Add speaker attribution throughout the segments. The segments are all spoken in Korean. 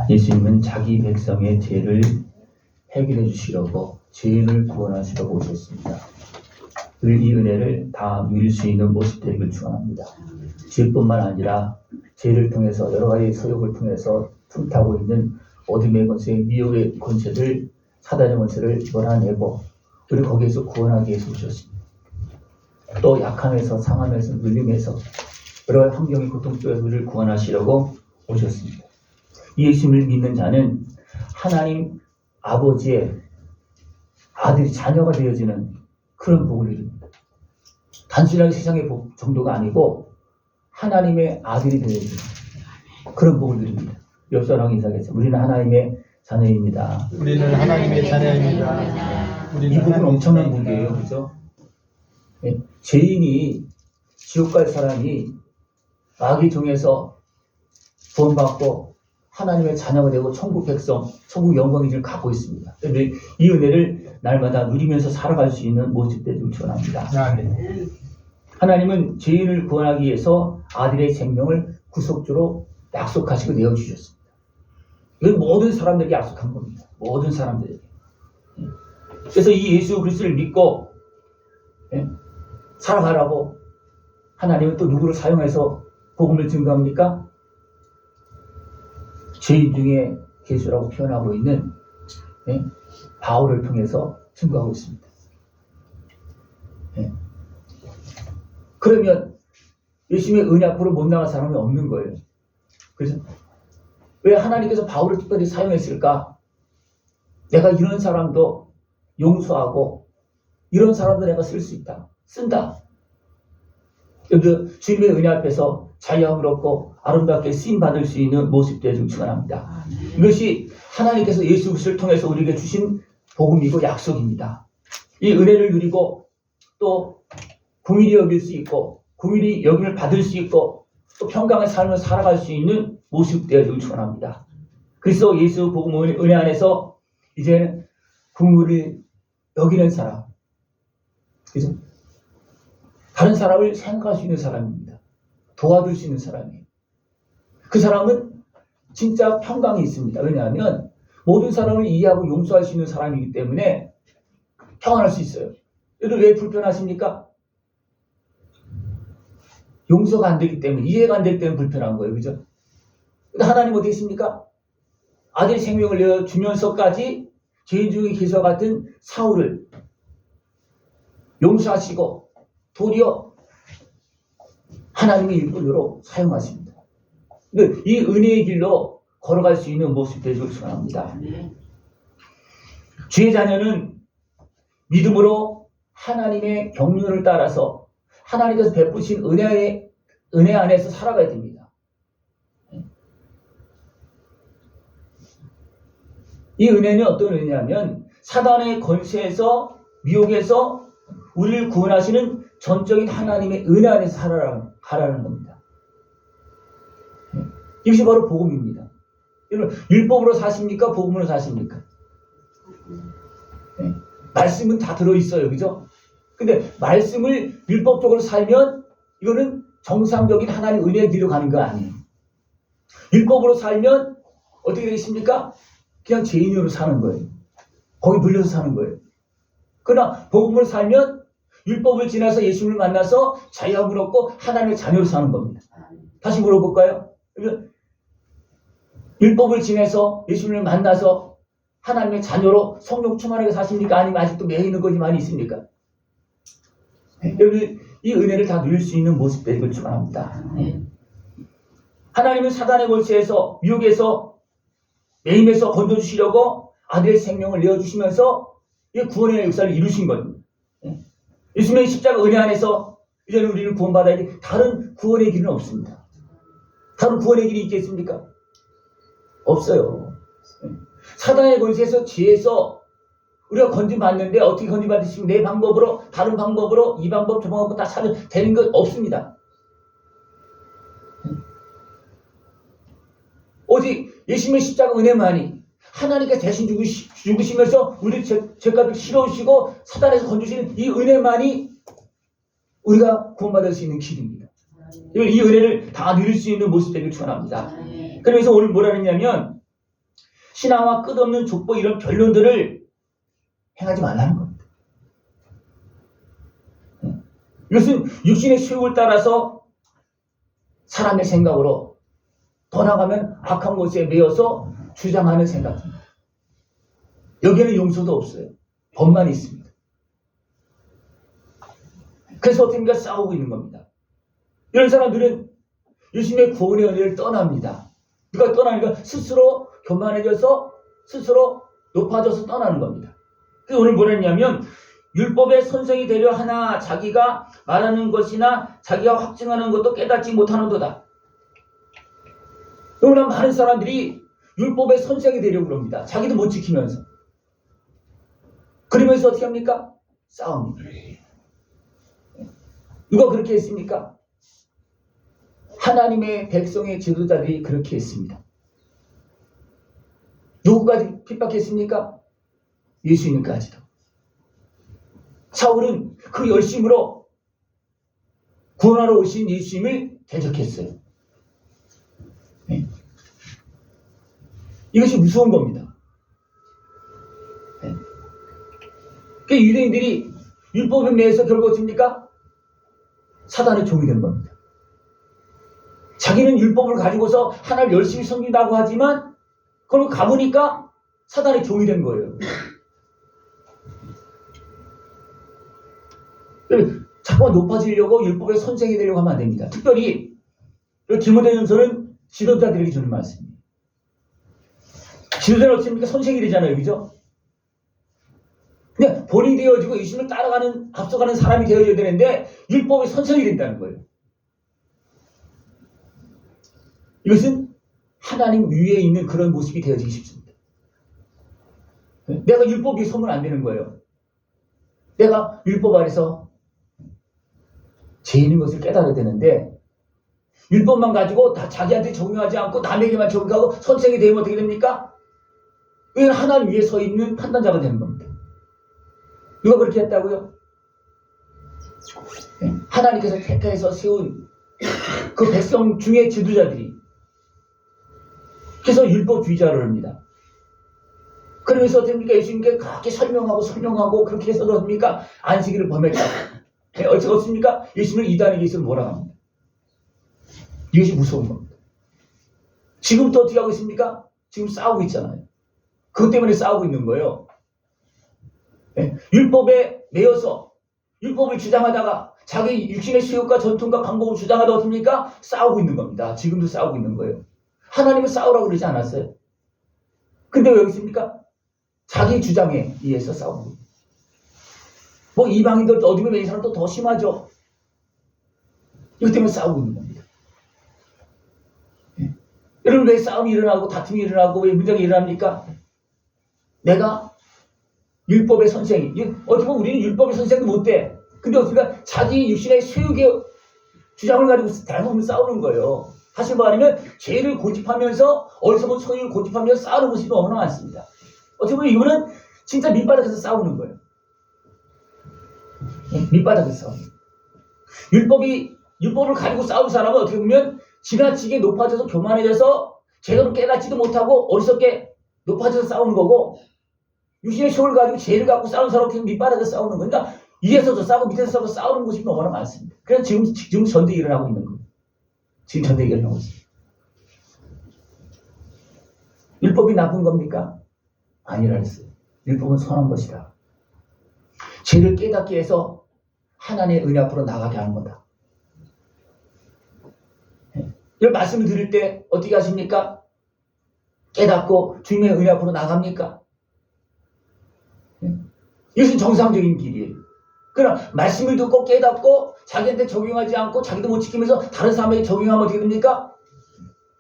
Speaker 1: 예수님은 자기 백성의 죄를 해결해 주시려고 죄인을 구원하시려고 오셨습니다. 늘 이 은혜를 다 누릴 수 있는 모습 되기를 축원합니다. 죄뿐만 아니라 죄를 통해서 여러 가지 소욕을 통해서 틈타고 있는 어둠의 권세, 미혹의 권세를, 사단의 권세를 몰아내고 우리 거기에서 구원하기 위해서 오셨습니다. 또 약함에서, 상함에서, 눌림에서 여러 환경의 고통 속에서 우리를 구원하시려고 오셨습니다. 이 예수님을 믿는 자는 하나님 아버지의 아들이 자녀가 되어지는 그런 복을 이룹니다. 단순하게 세상의 복 정도가 아니고 하나님의 아들이 되어지는 그런 복을 이룹니다. 옆 사람 인사하겠습니다. 우리는 하나님의 자녀입니다.
Speaker 2: 우리는 하나님의 자녀입니다.
Speaker 1: 이 복은 엄청난 복이에요. 그죠? 네. 죄인이 지옥 갈 사람이 마귀 종에서 구원받고 하나님의 자녀가 되고 천국 백성, 천국 영광을 갖고 있습니다. 그런데 이 은혜를 날마다 누리면서 살아갈 수 있는 모습 되기를 축원합니다. 하나님은 죄인을 구원하기 위해서 아들의 생명을 구속주로 약속하시고 내어주셨습니다. 이건 모든 사람들에게 약속한 겁니다. 모든 사람들에게. 그래서 이 예수 그리스도를 믿고 살아가라고 하나님은 또 누구를 사용해서 복음을 증거합니까? 죄인 중에 예수라고 표현하고 있는 바울을 통해서 증거하고 있습니다. 그러면 예수님의 은혜 앞으로 못 나갈 사람이 없는 거예요. 그래서 왜 하나님께서 바울을 특별히 사용했을까? 내가 이런 사람도 용서하고 이런 사람도 내가 쓸 수 있다. 쓴다. 주님의 은혜 앞에서 자유함을 얻고 아름답게 쓰임받을 수 있는 모습 되기를 축원합니다. 이것이 하나님께서 예수 그리스도를 통해서 우리에게 주신 복음이고 약속입니다. 이 은혜를 누리고 또 긍휼히 여길 수 있고 긍휼히 여김을 받을 수 있고 또 평강의 삶을 살아갈 수 있는 모습 되기를 축원합니다. 그래서 예수 복음 은혜 안에서 이제는 긍휼을 여기는 사람, 그래서 다른 사람을 생각할 수 있는 사람입니다. 도와줄 수 있는 사람이에요. 그 사람은 진짜 평강이 있습니다. 왜냐하면 모든 사람을 이해하고 용서할 수 있는 사람이기 때문에 평안할 수 있어요. 여러분 왜 불편하십니까? 용서가 안 되기 때문에, 이해가 안 되기 때문에 불편한 거예요. 그죠? 근데 하나님 어떻게 했습니까? 아들의 생명을 내어주면서까지 죄인 중에 기사 같은 사울을 용서하시고 도리어 하나님의 일꾼으로 사용하십니다. 이 은혜의 길로 걸어갈 수 있는 모습 되기를 축원합니다. 주의 자녀는 믿음으로 하나님의 경륜을 따라서 하나님께서 베푸신 은혜 안에서 살아가야 됩니다. 이 은혜는 어떤 은혜냐면 사단의 권세에서 미혹에서 우리를 구원하시는 전적인 하나님의 은혜 안에서 살아가라는 겁니다. 이것이 바로 복음입니다. 여러분 율법으로 사십니까? 복음으로 사십니까? 말씀은 다 들어있어요. 그죠? 근데 말씀을 율법적으로 살면 이거는 정상적인 하나님의 은혜의 길로 가는 거 아니에요. 율법으로 살면 어떻게 되겠습니까? 그냥 죄인으로 사는 거예요. 거기 물려서 사는 거예요. 그러나 복음을 살면 율법을 지나서 예수님을 만나서 자유함을 얻고 하나님의 자녀로 사는 겁니다. 다시 물어볼까요? 율법을 지내서 예수님을 만나서 하나님의 자녀로 성령 충만하게 사십니까? 아니면 아직도 매여 있는 것이 많이 있습니까? 여러분 이 은혜를 다 누릴 수 있는 모습 되기를 축원합니다. 하나님은 사단의 권세에서 미혹에서 매임에서 건져주시려고 아들의 생명을 내어주시면서 이 구원의 역사를 이루신 겁니다. 예수님의 십자가 은혜 안에서 이제는 우리는 구원받아야 돼. 다른 구원의 길은 없습니다. 다른 구원의 길이 있겠습니까? 없어요. 사단의 권세에서 지혜에서 우리가 건진받는데 어떻게 건진받으시면 내 방법으로 다른 방법으로 이 방법 저 방법 다 찾으면 되는 것 없습니다. 오직 예수님의 십자가 은혜만이 하나님께 대신 죽으시면서 우리 죄값을 실어주시고 사단에서 건져주시는 이 은혜만이 우리가 구원받을 수 있는 길입니다. 이 은혜를 다 누릴 수 있는 모습 되길 축원합니다. 그래서 오늘 뭐라 그랬냐면 신앙과 끝없는 족보 이런 변론들을 행하지 말라는 겁니다. 이것은 육신의 수욕을 따라서 사람의 생각으로 더 나가면 악한 곳에 매여서 주장하는 생각입니다. 여기에는 용서도 없어요. 법만 있습니다. 그래서 어떻게 싸우고 있는 겁니다. 이런 사람들은 예수님의 구원의 은혜를 떠납니다. 누가 떠나니까 스스로 교만해져서 스스로 높아져서 떠나는 겁니다. 그래서 오늘 뭐라 했냐면 율법의 선생이 되려 하나 자기가 말하는 것이나 자기가 확증하는 것도 깨닫지 못하는도다. 너무나 많은 사람들이 율법의 선생이 되려고 합니다. 자기도 못 지키면서. 그러면서 어떻게 합니까? 싸웁니다. 누가 그렇게 했습니까? 하나님의 백성의 지도자들이 그렇게 했습니다. 누구까지 핍박했습니까? 예수님까지도. 사울은 그 열심으로 구원하러 오신 예수님을 대적했어요. 네. 이것이 무서운 겁니다. 네. 그 유대인들이 율법에 매여서 결국 어떻습니까? 사단의 종이 된 겁니다. 자기는 율법을 가지고서 하나님을 열심히 섬긴다고 하지만 그걸 가보니까 사단의 종이 된 거예요. 자꾸만 높아지려고 율법의 선생이 되려고 하면 안 됩니다. 특별히 디모데전서는 지도자들에게 주는 말씀입니다. 지도자는 어떻습니까? 선생이 되잖아요. 그죠? 그냥 본인이 되어지고 예수님을 따라가는 앞서가는 사람이 되어져야 되는데 율법의 선생이 된다는 거예요. 이것은 하나님 위에 있는 그런 모습이 되어지기 쉽습니다. 내가 율법 위에 서면 안 되는 거예요. 내가 율법 아래서 죄인인 것을 깨달아야 되는데 율법만 가지고 다 자기한테 적용하지 않고 남에게만 적용하고 선생이 되면 어떻게 됩니까? 이건 하나님 위에 서 있는 판단자가 되는 겁니다. 누가 그렇게 했다고요? 하나님께서 택해서 세운 그 백성 중에 지도자들이 그래서 율법주의자를 합니다. 그러면서 어떻습니까? 예수님께 그렇게 설명하고 그렇게 해서 어떻습니까? 안식일을 범했다고. 어찌 없습니까? 예수님을 이단에게 있으면 뭐라 합니다. 이것이 무서운 겁니다. 지금 또 어떻게 하고 있습니까? 지금 싸우고 있잖아요. 그것 때문에 싸우고 있는 거예요. 율법에 매여서 율법을 주장하다가 자기 육신의 수욕과 전통과 방법을 주장하다 어떻습니까? 싸우고 있는 겁니다. 지금도 싸우고 있는 거예요. 하나님은 싸우라고 그러지 않았어요. 근데 왜 여기 있습니까? 자기 주장에 의해서 싸우는 거예요. 뭐 이방인들 어디 보면 이 사람도 더 심하죠. 이것 때문에 싸우고 있는 겁니다. 여러분 왜 싸움이 일어나고 다툼이 일어나고 왜 문제가 일어납니까? 내가 율법의 선생이 어떻게 보면 우리는 율법의 선생도 못 돼. 근데 어떻게 자기 육신의 수욕의 주장을 가지고 대부분 싸우는 거예요. 사실 말하면 죄를 고집하면서 어리석은 소유를 고집하면서 싸우는 모습이 너무나 많습니다. 어떻게 보면 이거는 진짜 밑바닥에서 싸우는 거예요. 밑바닥에서 싸우는 거예요. 율법을 가지고 싸우는 사람은 어떻게 보면 지나치게 높아져서 교만해져서 제대로 깨닫지도 못하고 어리석게 높아져서 싸우는 거고 육신의 소를 가지고 죄를 갖고 싸우는 사람은 밑바닥에서 싸우는 거니까 그러니까 위에서도 싸우고 밑에서도 싸우는 모습이 너무나 많습니다. 그래서 지금 전쟁이 일어나고 있는 거예요. 지금 전쟁이 일어나고 있습니다. 율법이 나쁜 겁니까? 아니라 했어요. 율법은 선한 것이다. 죄를 깨닫게 해서 하나님의 은혜 앞으로 나가게 하는 거다. 이런 말씀을 드릴 때 어떻게 하십니까? 깨닫고 주님의 은혜 앞으로 나갑니까? 이것은 정상적인 길이에요. 그러나 말씀을 듣고 깨닫고 자기한테 적용하지 않고 자기도 못 지키면서 다른 사람에게 적용하면 어떻게 됩니까?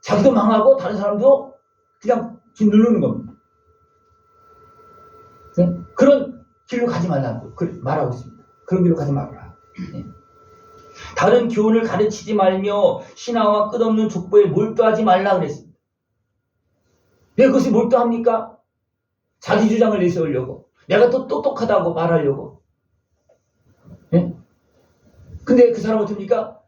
Speaker 1: 자기도 망하고 다른 사람도 그냥 길 누르는 겁니다. 그런 길로 가지 말라고 말하고 있습니다. 그런 길로 가지 말라. 다른 교훈을 가르치지 말며 신앙과 끝없는 족보에 몰두하지 말라 그랬습니다. 왜 그것이 몰두합니까? 자기 주장을 내세우려고. 내가 또 똑똑하다고 말하려고. 근데 그 사람은 어떻습니까?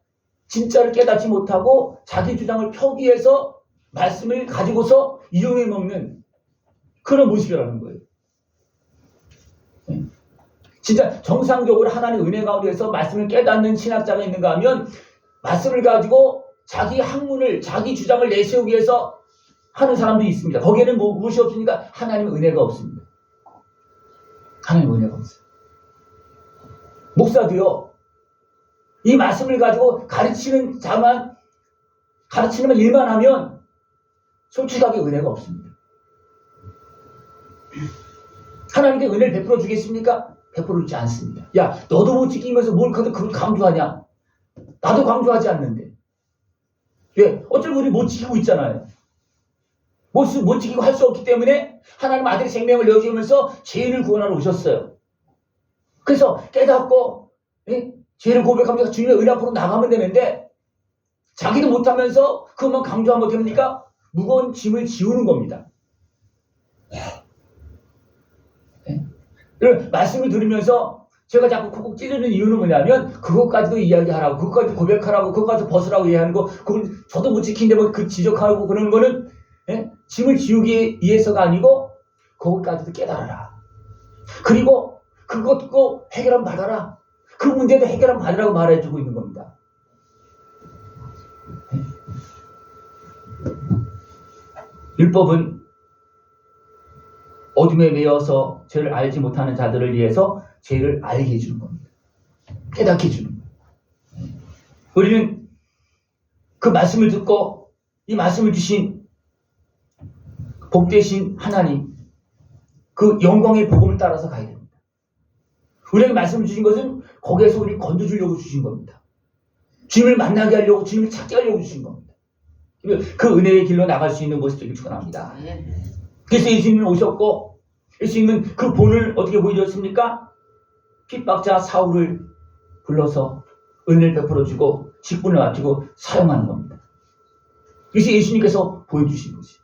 Speaker 1: 진짜를 깨닫지 못하고 자기 주장을 펴기 위해서 말씀을 가지고서 이용해 먹는 그런 모습이라는 거예요. 진짜 정상적으로 하나님의 은혜 가운데서 말씀을 깨닫는 신학자가 있는가 하면 말씀을 가지고 자기 학문을, 자기 주장을 내세우기 위해서 하는 사람도 있습니다. 거기에는 무엇이 없으니까 하나님의 은혜가 없습니다. 하나님의 은혜가 없어요. 목사도요, 이 말씀을 가지고 가르치는 일만 하면 솔직하게 은혜가 없습니다. 하나님께 은혜를 베풀어 주겠습니까? 베풀어 주지 않습니다. 야, 너도 못 지키면서 뭘 그걸 강조하냐? 나도 강조하지 않는데. 왜? 어차피 우리 못 지키고 있잖아요. 못 지키고 할 수 없기 때문에 하나님 아들의 생명을 내어주면서 죄인을 구원하러 오셨어요. 그래서 깨닫고 죄를 고백하면서 주님의 은 앞으로 나가면 되는데 자기도 못하면서 그것만 강조하면 어떻게 됩니까? 무거운 짐을 지우는 겁니다. 말씀을 들으면서 제가 자꾸 콕콕 찌르는 이유는 뭐냐면 그것까지도 이야기하라고, 그것까지 고백하라고, 그것까지 벗으라고 이해하는 거, 그걸 저도 못 지키는데 뭐 그 지적하고 그러는 거는 짐을 지우기 위해서가 아니고 그것까지도 깨달아라. 그리고 그것도 해결하면 받아라. 그 문제도 해결하면 받으라고 말해주고 있는 겁니다. 율법은 어둠에 매여서 죄를 알지 못하는 자들을 위해서 죄를 알게 해주는 겁니다. 깨닫게 해주는 거예요. 우리는 그 말씀을 듣고 이 말씀을 주신 복되신 하나님, 그 영광의 복음을 따라서 가야 됩니다. 우리에게 말씀을 주신 것은 거기에서 우리를 건져주려고 주신 겁니다. 주님을 만나게 하려고, 주님을 찾게 하려고 주신 겁니다. 그 은혜의 길로 나갈 수 있는 모습들을 축원합니다. 그래서 예수님은 오셨고, 예수님은 그 본을 어떻게 보여줬습니까? 핍박자 사울을 불러서 은혜를 베풀어주고 직분을 맡기고 사용하는 겁니다. 그래서 예수님께서 보여주신 것이,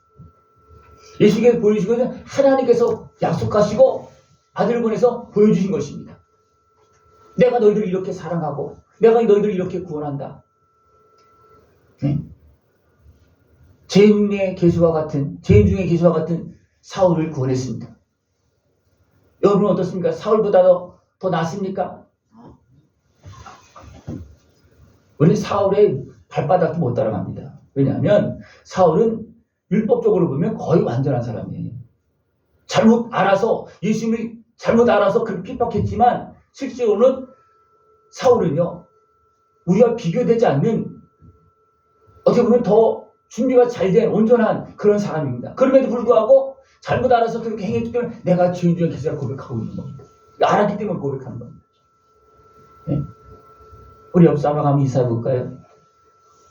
Speaker 1: 예수님께서 보여주신 것은 하나님께서 약속하시고 아들을 보내서 보여주신 것입니다. 내가 너희들을 이렇게 사랑하고 내가 너희들을 이렇게 구원한다. 죄인 중에 개수와 같은 사울을 구원했습니다. 여러분은 어떻습니까? 사울보다 더 낫습니까? 원래 사울의 발바닥도 못 따라갑니다. 왜냐하면 사울은 율법적으로 보면 거의 완전한 사람이에요. 잘못 알아서, 예수님을 잘못 알아서 그렇게 핍박했지만 실제로는 사울은요, 우리가 비교되지 않는, 어떻게 보면 더 준비가 잘 된 온전한 그런 사람입니다. 그럼에도 불구하고 잘못 알아서 그렇게 행했기 때문에 내가 죄인 중에 계시라고 고백하고 있는 겁니다. 알았기 때문에 고백하는 겁니다. 네? 우리 옆 사람 한번 인사해 볼까요?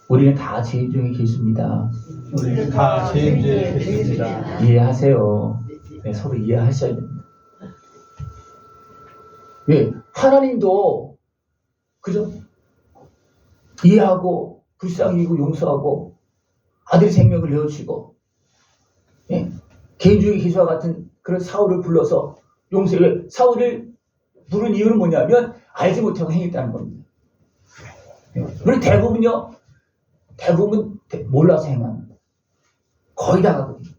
Speaker 1: 우리는 다 죄인 중에 계십니다.
Speaker 2: 우리는 다 죄인 중에 계십니다.
Speaker 1: 이해하세요. 네, 서로 이해하셔야 됩니다. 왜? 하나님도 그죠? 이해하고 불쌍히 여기고 용서하고 아들의 생명을 내어주시고, 예? 개인 중에 기수와 같은 그런 사울을 불러서 용서해. 사울을 부른 이유는 뭐냐면 알지 못하고 행했다는 겁니다. 우리 대부분 몰라서 행합니다. 거의 다거든요.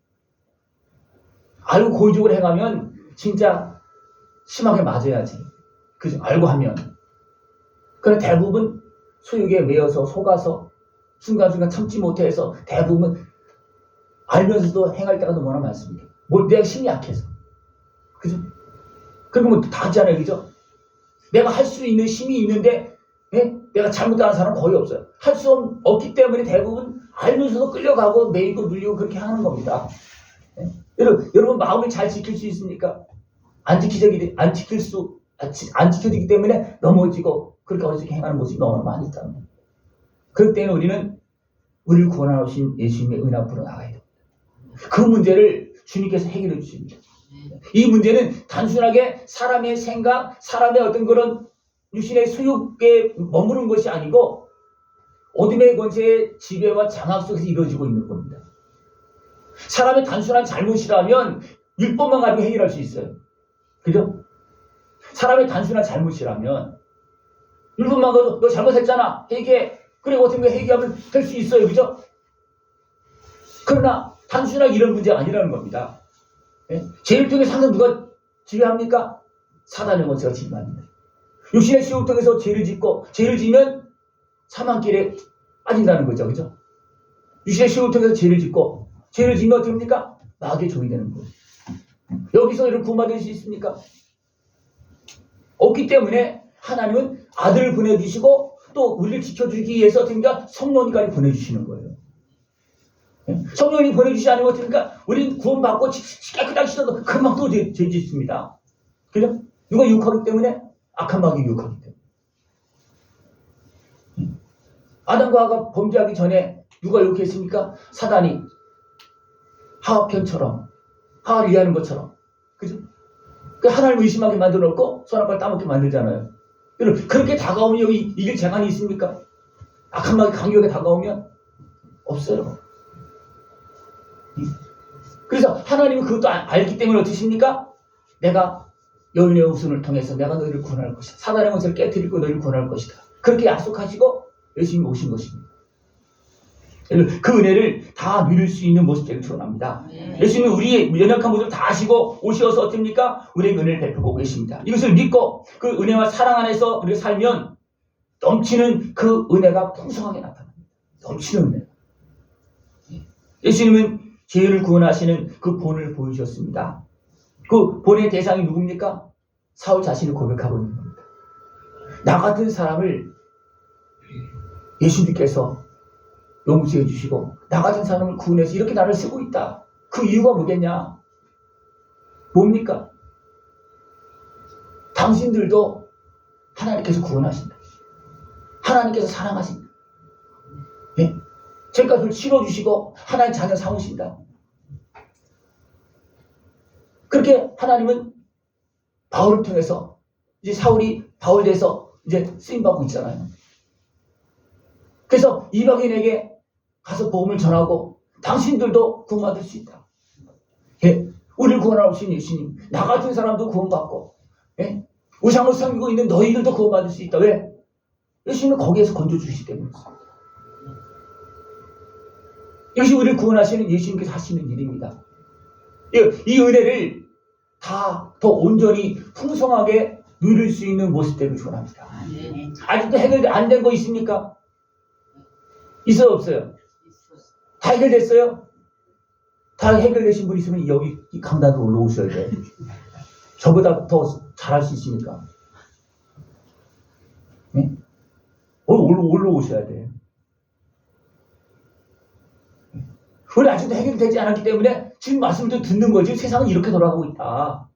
Speaker 1: 알고 고의적으로 행하면 진짜 심하게 맞아야지. 그죠? 알고 하면. 그런데 대부분 소욕에 매여서 속아서 순간순간 참지 못해서 대부분 알면서도 행할 때가 너무나 많습니다. 내가 힘이 약해서. 그죠? 그리고 뭐 다 하잖아요. 그죠? 내가 할 수 있는 힘이 있는데, 예? 내가 잘못하는 사람은 거의 없어요. 할 수 없기 때문에 대부분 알면서도 끌려가고 매이고 눌리고 그렇게 하는 겁니다. 예? 여러분 마음을 잘 지킬 수 있습니까? 안 지켜지기 때문에 넘어지고 그렇게 어리석게 행하는 모습이 너무나 많이 있다는 거예요. 그럴 때는 우리는 우리를 구원하신 예수님의 은 앞으로 나가야 됩니다. 그 문제를 주님께서 해결해 주십니다. 이 문제는 단순하게 사람의 생각, 사람의 어떤 그런 육신의 소욕에 머무른 것이 아니고 어둠의 권세의 지배와 장악 속에서 이루어지고 있는 겁니다. 사람의 단순한 잘못이라면 율법만 가지고 해결할 수 있어요. 그죠? 사람의 단순한 잘못이라면 율법만 가지고 너 잘못했잖아. 회개해. 그래 어떻게 회개하면 될 수 있어요. 그죠? 그러나 단순하게 이런 문제가 아니라는 겁니다. 예? 죄를 통해서 항상 누가 지배합니까? 사단의 권세가 지배합니다. 육신의 시험을 통해서 죄를 짓고 죄를 지면 사망길에 빠진다는 거죠. 그죠? 육신의 시험을 통해서 죄를 짓고 죄를 지면 어떻게 됩니까? 마귀의 종이 되는 거예요. 여기서 이런 구원받을 수 있습니까? 없기 때문에 하나님은 아들을 보내주시고 또 우리를 지켜주기 위해서 어떻습니까? 성령님까지 보내주시는 거예요. 성령이 보내주시지 않으면 어떻습니까? 우리는 구원받고 깨끗하게 씻어도 금방 또 죄 짓습니다. 그죠? 누가 유혹하기 때문에? 악한 마귀가 유혹하기 때문에. 아담과 하와가 범죄하기 전에 누가 유혹했습니까? 사단이 하와 편처럼 하와를 위하는 것처럼. 그죠? 그 하나님을 의심하게 만들어 놓고 선악과를 따먹게 만들잖아요. 여러분, 그렇게 다가오면 여기 이길 재간이 있습니까? 악한 마귀 강력하게 다가오면 없어요. 그래서 하나님은 그것도 알기 때문에 어떠십니까? 내가 여인의 우순을 통해서 내가 너희를 구원할 것이다. 사단의 권세를 깨뜨리고 너희를 구원할 것이다. 그렇게 약속하시고 예수님이 오신 것입니다. 그 은혜를 다 누릴 수 있는 모습들을 축원합니다. 예수님은 우리의 연약한 모습을 다 아시고 오셔서 어떻습니까? 우리에게 은혜를 베풀고 계십니다. 이것을 믿고 그 은혜와 사랑 안에서 우리가 살면 넘치는 그 은혜가 풍성하게 나타납니다. 넘치는 은혜. 예수님은 죄를 구원하시는 그 본을 보여주셨습니다. 그 본의 대상이 누굽니까? 사울 자신을 고백하고 있는 겁니다. 나 같은 사람을 예수님께서 용서해 주시고 나 같은 사람을 구원해서 이렇게 나를 쓰고 있다. 그 이유가 뭐겠냐? 뭡니까? 당신들도 하나님께서 구원하신다. 하나님께서 사랑하신다. 네? 죄값을 치러주시고 하나님 자녀 삼으신다. 그렇게 하나님은 바울을 통해서 이제 사울이 바울 돼서 이제 쓰임받고 있잖아요. 그래서 이방인에게 가서 복음을 전하고 당신들도 구원받을 수 있다. 예? 우리를 구원하신 예수님, 나 같은 사람도 구원받고, 예? 우상을 섬기고 있는 너희들도 구원받을 수 있다. 왜? 예수님은 거기에서 건져주시기 때문입니다. 이것이 우리를 구원하시는 예수님께서 하시는 일입니다. 이 은혜를 다 더 온전히 풍성하게 누릴 수 있는 모습들을 축원합니다. 아직도 해결 안 된 거 있습니까? 있어요, 없어요? 다 해결됐어요? 다 해결되신 분 있으면 여기 이 강단으로 올라오셔야 돼. 저보다 더 잘할 수 있으니까. 네? 올라오셔야 돼. 우리 아직도 해결되지 않았기 때문에 지금 말씀도 듣는 거지. 세상은 이렇게 돌아가고 있다.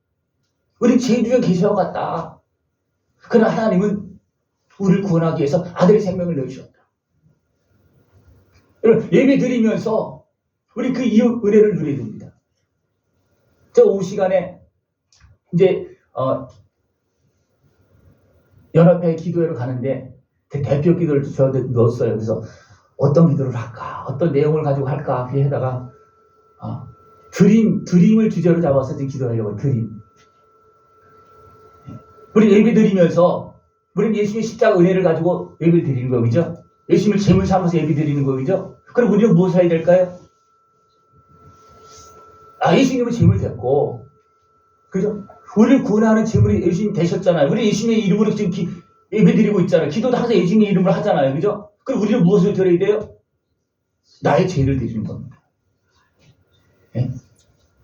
Speaker 1: 우리 제주에 계셔 같다. 그러나 하나님은 우리를 구원하기 위해서 아들의 생명을 내주셨다. 여러분, 예배 드리면서 우리 그 이유 은혜를 누려야 됩니다. 저 오후 시간에 이제 연합회 기도회로 가는데 대표 기도를 저한테 넣었어요. 그래서 어떤 기도를 할까, 어떤 내용을 가지고 할까 하다가 드림을 주제로 잡아서 이제 기도하려고. 드림. 우리 예배 드리면서 우리는 예수님의 십자가 은혜를 가지고 예배 드리는 거예요. 그죠? 예수님을 제물 삼아서 예배 드리는 거예요. 그죠? 그럼 우리는 무엇을 해야 될까요? 예수님은 제물 됐고, 그죠? 우리를 구원하는 제물이 예수님 되셨잖아요. 우리 예수님의 이름으로 지금 예배 드리고 있잖아요. 기도도 항상 예수님의 이름으로 하잖아요. 그죠? 그럼 우리는 무엇을 드려야 돼요? 나의 죄를 드리는 겁니다. 네?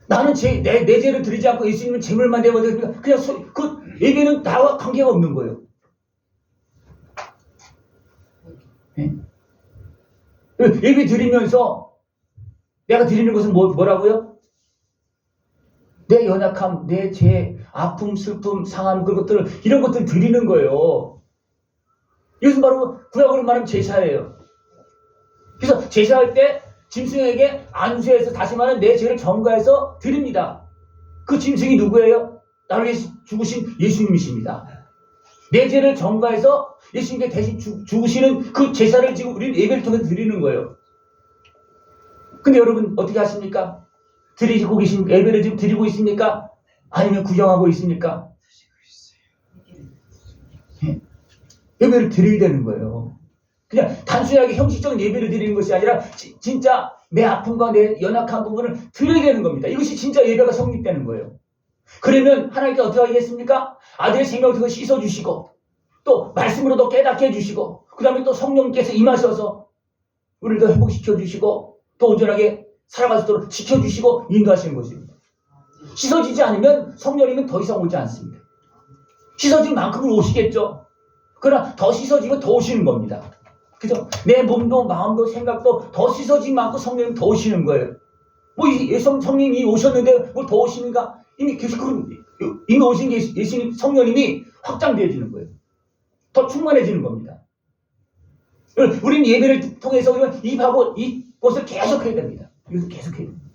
Speaker 1: 나는 내 죄를 드리지 않고 예수님은 제물만 내버려두니까 그냥 그 예배는 나와 관계가 없는 거예요. 네? 예배 드리면서 내가 드리는 것은 뭐라고요? 내 연약함, 내 죄, 아픔, 슬픔, 상함, 그것들을 이런 것들을 드리는 거예요. 이것은 바로 구약으로 말하면 제사예요. 그래서 제사할 때 짐승에게 안수해서 다시 말하면 내 죄를 전가해서 드립니다. 그 짐승이 누구예요? 나를 위해 죽으신 예수님이십니다. 내 죄를 전가해서 예수님께 대신 죽으시는 그 제사를 지금 우리는 예배를 통해서 드리는 거예요. 근데 여러분 어떻게 하십니까? 드리고 계신 예배를 지금 드리고 있습니까? 아니면 구경하고 있습니까? 예? 예배를 드려야 되는 거예요. 그냥 단순하게 형식적인 예배를 드리는 것이 아니라 진짜 내 아픔과 내 연약한 부분을 드려야 되는 겁니다. 이것이 진짜 예배가 성립되는 거예요. 그러면 하나님께서 어떻게 하겠습니까? 아들의 생명을 통해 씻어주시고 또 말씀으로도 깨닫게 해주시고 그 다음에 또 성령께서 임하셔서 우리를 더 회복시켜주시고 또 온전하게 살아갈 수 있도록 지켜주시고 인도하시는 것입니다. 씻어지지 않으면 성령님은 더 이상 오지 않습니다. 씻어진 만큼은 오시겠죠. 그러나 더 씻어지면 더 오시는 겁니다. 그죠? 내 몸도 마음도 생각도 더 씻어진 만큼 성령님 더 오시는 거예요. 뭐 성령님이 오셨는데 뭐 더 오시는가? 이미 계속 이미 오신 게 예수님 성령님이 확장되어지는 거예요. 더 충만해지는 겁니다. 우리는 예배를 통해서 우리는 이것을 계속해야 됩니다. 이것을 계속해야 됩니다.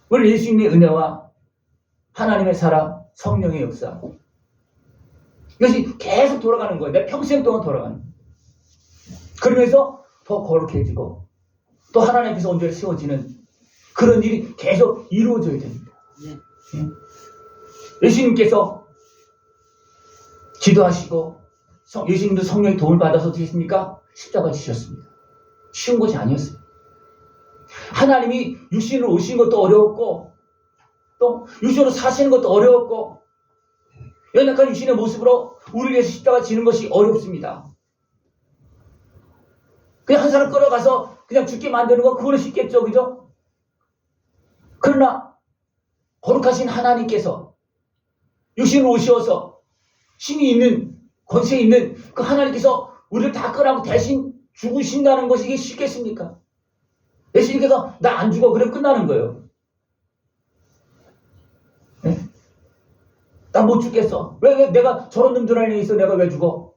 Speaker 1: 우리 예수님의 은혜와 하나님의 사랑, 성령의 역사 이것이 계속 돌아가는 거예요. 내 평생 동안 돌아가는 거예요. 그러면서 더 거룩해지고 또 하나님 앞에서 온전히 세워지는 그런 일이 계속 이루어져야 됩니다. 예수님께서 기도하시고 예수님도 성령의 도움을 받아서 어떻게 했습니까? 십자가 지셨습니다. 쉬운 것이 아니었어요. 하나님이 육신으로 오신 것도 어려웠고 또 육신으로 사시는 것도 어려웠고 연약한 육신의 모습으로 우리를 위해서 십자가 지는 것이 어렵습니다. 그냥 한 사람 끌어가서 그냥 죽게 만드는 거 그거는 쉽겠죠. 그죠? 그러나 거룩하신 하나님께서 육신으로 오셔서 힘이 있는 권세 있는 그 하나님께서 우리를 다 끌어가고 대신 죽으신다는 것이 이게 쉽겠습니까? 예수님께서 나 안 죽어 그러면 끝나는 거예요. 네? 나 못 죽겠어. 왜 내가 저런 놈들 안에 있어 내가 왜 죽어?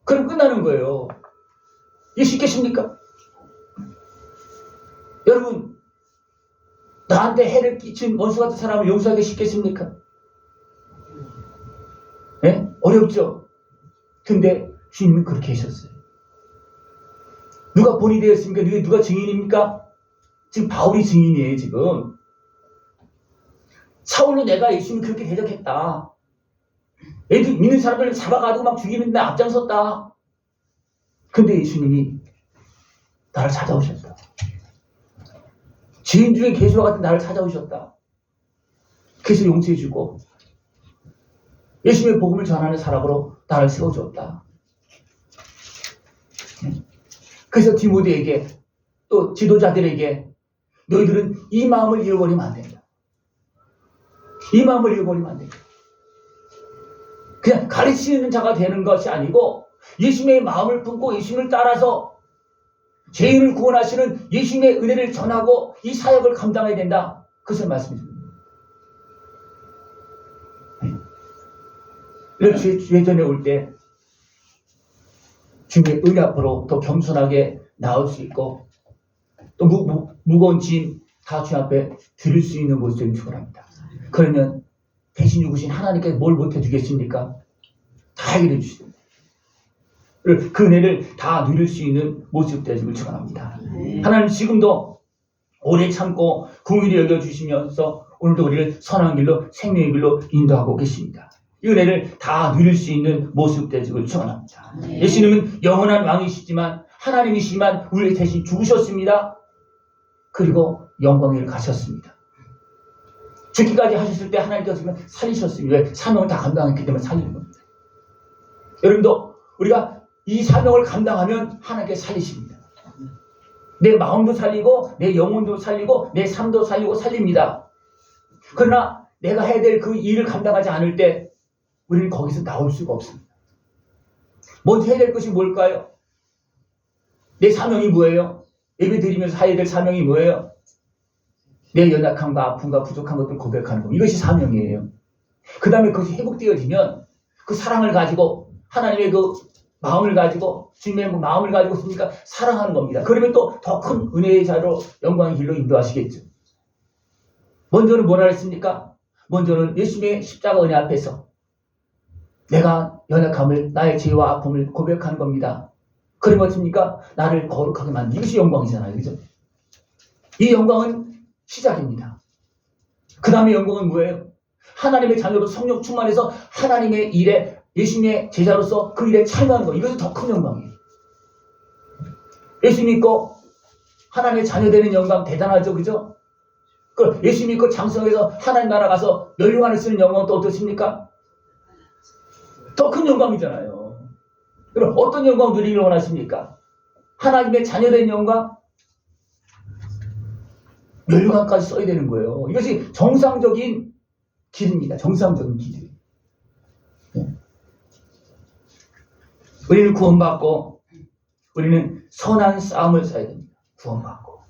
Speaker 1: 그럼 끝나는 거예요. 이게 쉽겠습니까? 여러분 나한테 해를 끼친 원수 같은 사람을 용서하기 쉽겠습니까? 네? 어렵죠. 근데 주님은 그렇게 하셨어요. 누가 본이 되었습니까? 누가 증인입니까? 지금 바울이 증인이에요. 지금 사울로 내가 예수님을 그렇게 대적했다. 애들 믿는 사람들을 잡아가지고 막 죽이는데 앞장섰다. 근데 예수님이 나를 찾아오셨다. 죄인 중에 개수와 같은 나를 찾아오셨다. 그래서 용서해주고 예수님의 복음을 전하는 사람으로 나를 세워주었다. 그래서 디모데에게 또 지도자들에게 너희들은 이 마음을 잃어버리면 안 된다. 이 마음을 잃어버리면 안 된다. 그냥 가르치는 자가 되는 것이 아니고 예수님의 마음을 품고 예수님을 따라서 죄인을 구원하시는 예수님의 은혜를 전하고 이 사역을 감당해야 된다. 그것을 말씀드립니다. 주의 전에 올 때 주님의 은혜 앞으로 더 겸손하게 나올 수 있고 또 무거운 짐 다 주 앞에 들을 수 있는 모습을 축원합니다. 그러면 대신 죽으신 하나님께서 뭘 못해주겠습니까? 다 해결해 주십니다. 그 은혜를 다 누릴 수 있는 모습 되시길 축원합니다. 하나님 지금도 오래 참고 긍휼히 여겨주시면서 오늘도 우리를 선한 길로 생명의 길로 인도하고 계십니다. 이 은혜를 다 누릴 수 있는 모습 되시길 축원합니다. 예수님은 영원한 왕이시지만 하나님이시지만 우리 대신 죽으셨습니다. 그리고 영광을 가셨습니다. 죽기까지 하셨을 때 하나님께서 살리셨습니다. 왜? 사명을 다 감당했기 때문에 살리는 겁니다. 여러분도 우리가 이 사명을 감당하면 하나님께서 살리십니다. 내 마음도 살리고 내 영혼도 살리고 내 삶도 살리고 살립니다. 그러나 내가 해야 될 그 일을 감당하지 않을 때 우리는 거기서 나올 수가 없습니다. 먼저 해야 될 것이 뭘까요? 내 사명이 뭐예요? 예배 드리면서 해야 될 사명이 뭐예요? 내 연약함과 아픔과 부족한 것들을 고백하는 것. 이것이 사명이에요. 그 다음에 그것이 회복되어지면 그 사랑을 가지고 하나님의 그 마음을 가지고 주님의 마음을 가지고 있으니까 사랑하는 겁니다. 그러면 또 더 큰 은혜의 자로 영광의 길로 인도하시겠죠. 먼저는 뭐라 했습니까? 먼저는 예수님의 십자가 은혜 앞에서 내가 연약함을 나의 죄와 아픔을 고백하는 겁니다. 그러면 어떻습니까? 나를 거룩하게 만드는 이것이 영광이잖아요. 그죠? 이 영광은 시작입니다. 그 다음에 영광은 뭐예요? 하나님의 자녀로 성령 충만해서 하나님의 일에 예수님의 제자로서 그 일에 참여하는 거. 이것이 더 큰 영광이에요. 예수 믿고 하나님의 자녀 되는 영광 대단하죠, 그죠? 그 예수 믿고 장성해서 하나님 나라 가서 멸류관을 쓰는 영광은 또 어떻습니까? 더 큰 영광이잖아요. 그럼 어떤 영광 누리기를 원하십니까? 하나님의 자녀 된 영광? 멸류관까지 써야 되는 거예요. 이것이 정상적인 길입니다. 정상적인 길. 네. 우리는 구원받고 우리는 선한 싸움을 싸야 됩니다. 구원받고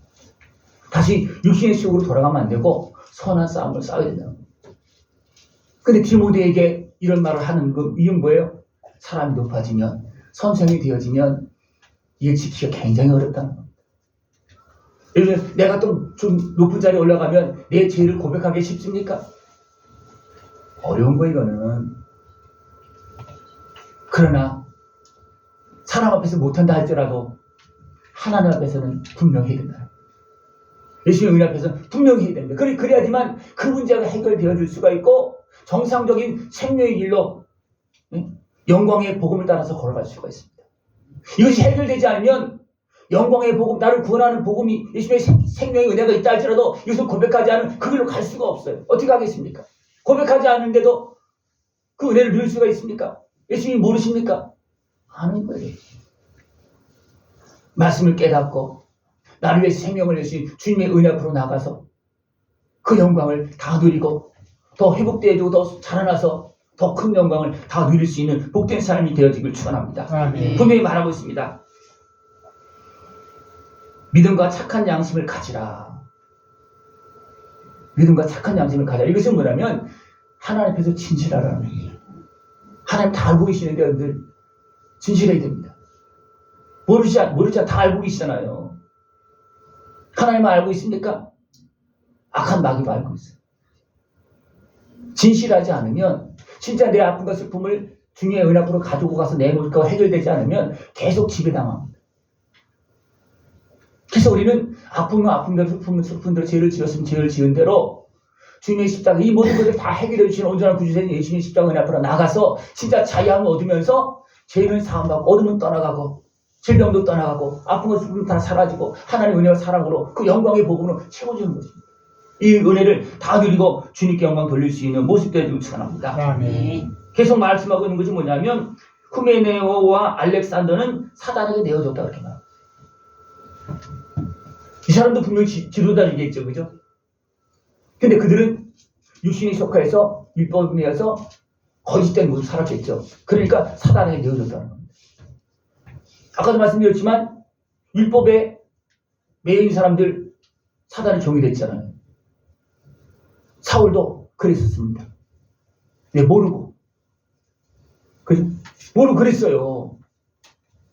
Speaker 1: 다시 육신의 속으로 돌아가면 안 되고 선한 싸움을 싸워야 된다는 겁니다. 근데 디모데에게 이런 말을 하는 그 이유는 뭐예요? 사람이 높아지면 선생이 되어지면 이게 지키기가 굉장히 어렵다는 겁니다. 예를 들어 내가 좀 높은 자리에 올라가면 내 죄를 고백하기 쉽습니까? 어려운 거 이거는. 그러나 사람 앞에서 못한다 할지라도 하나님 앞에서는 분명히 해야 된다. 예수님의 은혜 앞에서는 분명히 해야 됩니다. 그래야지만 그 문제가 해결되어질 수가 있고 정상적인 생명의 길로 영광의 복음을 따라서 걸어갈 수가 있습니다. 이것이 해결되지 않으면 영광의 복음, 나를 구원하는 복음이 예수님의 생명의 은혜가 있다 할지라도 이것을 고백하지 않으면 그 길로 갈 수가 없어요. 어떻게 하겠습니까? 고백하지 않는데도 그 은혜를 누릴 수가 있습니까? 예수님이 모르십니까? 아는 거예요. 말씀을 깨닫고 나를 위해 생명을 내신 주님의 은혜 앞으로 나가서 그 영광을 다 누리고 더 회복되어지고 더 자라나서 더 큰 영광을 다 누릴 수 있는 복된 삶이 되어지길 축원합니다.
Speaker 2: 아멘.
Speaker 1: 분명히 말하고 있습니다. 믿음과 착한 양심을 가지라. 믿음과 착한 양심을 가지라. 이것은 뭐냐면 하나님 앞에서 진실하라는 거예요. 하나님 다 알고 계시는데 여러분들 진실해야 됩니다. 모르지 다 알고 계시잖아요. 하나님은 알고 있습니까? 악한 마귀도 알고 있어요. 진실하지 않으면 진짜 내 아픔과 슬픔을 주님의 은 앞으로 가지고 가서 내놓을까 해결되지 않으면 계속 지배당합니다. 그래서 우리는 아픔은 아픔대로 슬픔은 슬픔대로 죄를 지었으면 죄를 지은 대로 주님의 십자가 이 모든 것을 다 해결해 주시는 온전한 구주된 예수님의 십자가 은 앞으로 나가서 진짜 자유함을 얻으면서 죄는 사함받고 어둠은 떠나가고 질병도 떠나가고 아픔과 슬픔은 다 사라지고 하나님의 은혜와 사랑으로 그 영광의 복음으로 채워주는 것입니다. 이 은혜를 다 누리고 주님께 영광 돌릴 수 있는 모습 되기를 축원합니다.
Speaker 2: 아멘.
Speaker 1: 계속 말씀하고 있는 것이 뭐냐면 후메네오와 알렉산더는 사단에게 내어줬다 그렇게 말합니다. 이 사람도 분명히 지도자이겠죠, 그죠? 근데 그들은 육신의 속하에서 율법에서 거짓된 모습 살았겠죠. 그러니까 사단에게 내어줬다는 겁니다. 아까도 말씀드렸지만 율법에 매여 있는 사람들 사단의 종이 됐잖아요. 사울도 그랬었습니다. 네, 모르고. 모르고 그랬어요.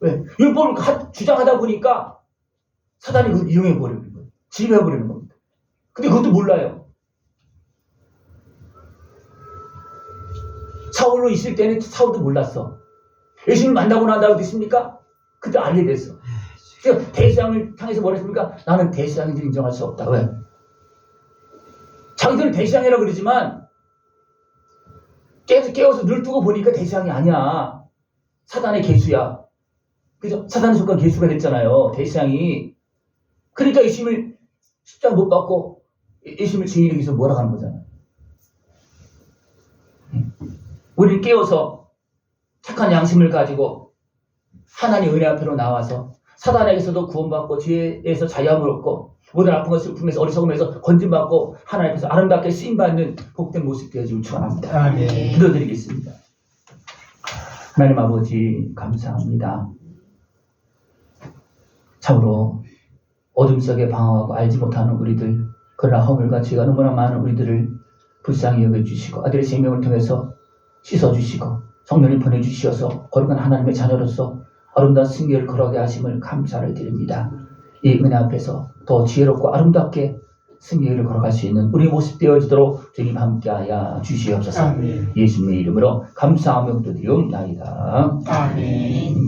Speaker 1: 왜? 율법을 주장하다 보니까 사단이 그걸 이용해버리는 거예요. 지배해버리는 겁니다. 근데 그것도 몰라요. 사울로 있을 때는 사울도 몰랐어. 예수님을 만나고 난다고 됐습니까? 그때 알게 됐어. 그래서 대수장을 향해서 뭐라 했습니까? 나는 대수장인지 인정할 수 없다. 왜? 자기들은 대수장이라고 그러지만 깨워서 눈을 뜨고 보니까 대수장이 아니야. 사단의 개수야. 그죠? 사단의 속한 개수가 됐잖아요. 대수장이. 그러니까 예수님을 십자가 못 받고 예수님을 증인하기 위해서 뭐라고 하는 거잖아요. 우리는 깨워서 착한 양심을 가지고 하나님 은혜 앞으로 나와서 사단에게서도 구원받고 죄에서 자유함을 얻고 모든 아픔과 슬픔에서 어리석음에서 건진받고 하나님 앞에서 아름답게 쓰임받는 복된 모습 되어지길 축원합니다.
Speaker 2: 아멘.
Speaker 1: 기도드리겠습니다. 하나님 아버지 감사합니다. 참으로 어둠 속에 방황하고 알지 못하는 우리들, 그러나 허물과 죄가 너무나 많은 우리들을 불쌍히 여겨주시고 아들의 생명을 통해서 씻어주시고 성령을 보내주시어서 거룩한 하나님의 자녀로서 아름다운 승리를 걸어가게 하심을 감사를 드립니다. 이 은혜 앞에서 더 지혜롭고 아름답게 승리를 걸어갈 수 있는 우리 모습 되어지도록 주님 함께하여 주시옵소서.
Speaker 2: 아멘.
Speaker 1: 예수님의 이름으로 감사하며 기도드리옵나이다.
Speaker 2: 아멘.